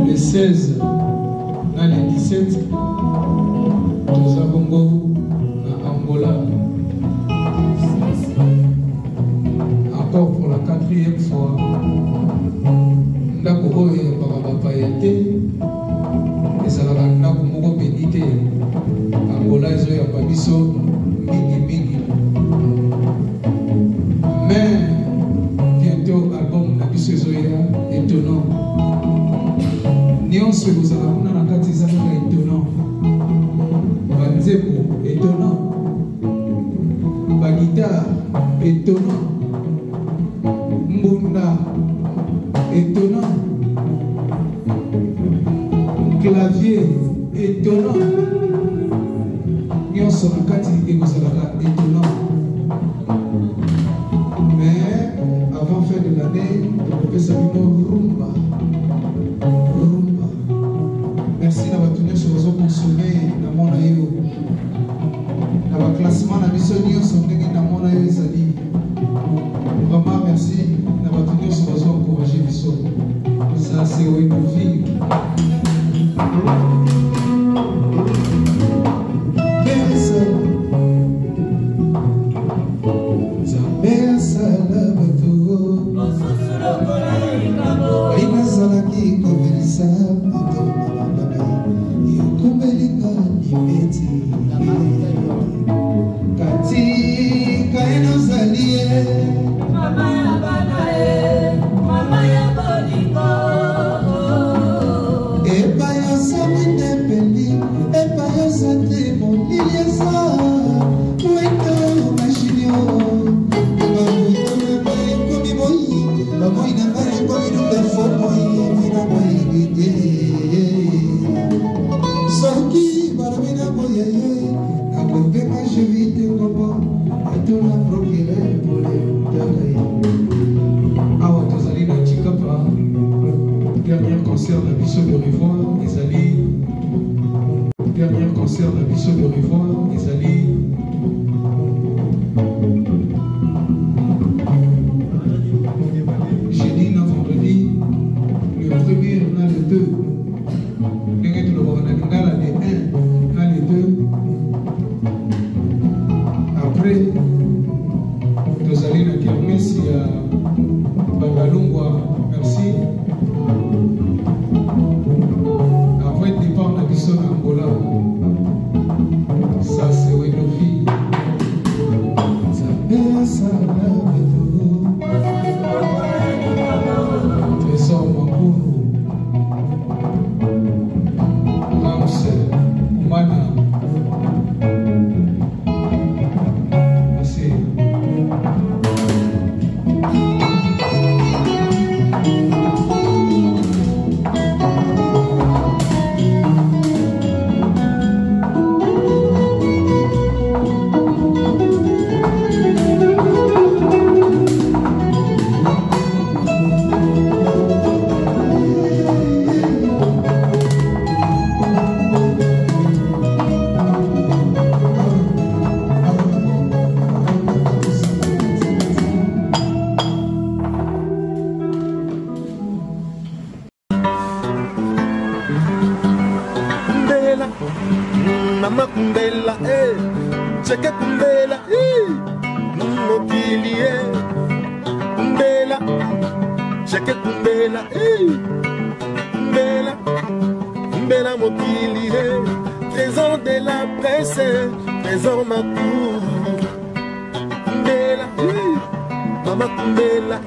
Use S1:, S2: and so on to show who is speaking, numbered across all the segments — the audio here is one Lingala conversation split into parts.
S1: Le 16 dans les 17 nous avons à Angola encore pour la 4e fois ndako oyo par bapayete ezalaka ndako moko béni te Angola ezoyamba biso mingi mais bientôt album na biso ezoya étonnant nyonso ekozala kuna na kati ezalaka étonnant banzembo étonnant baguitare étonnant mbunda étonnant clavier étonnant nyonso na kati ekozalaka étonnant mais avant fin de l'année tokopesa bino rumba. Merci d'avoir tenu sur vos consommés dans mon aïe. Dans le classement, la mission dans mon aïe. Vraiment merci d'avoir tenu sur vos encouragés. Ça, c'est où il faut vivre. Dernier concert de Bissau de Rivoire, dernier concert de Bissau de Rivoire, jeudi, non vendredi, le 1er, on a le 2. Le Angola. Ça c'est Wenofi. Zabea Salabeto. Trésor Makuru. Ramsey. Mana. Merci.
S2: Mama Kumbela, cheke Kumbela, Mokili, Kumbela, cheke Kumbela, Kumbela, Kumbela Mokili, trésor de la presse, trésor Makou, Kumbela, Mama Kumbela,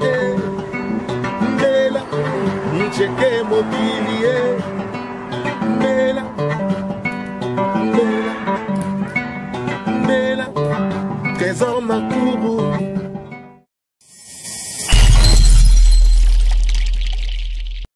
S2: Kumbela, cheke Mokili, Kumbela.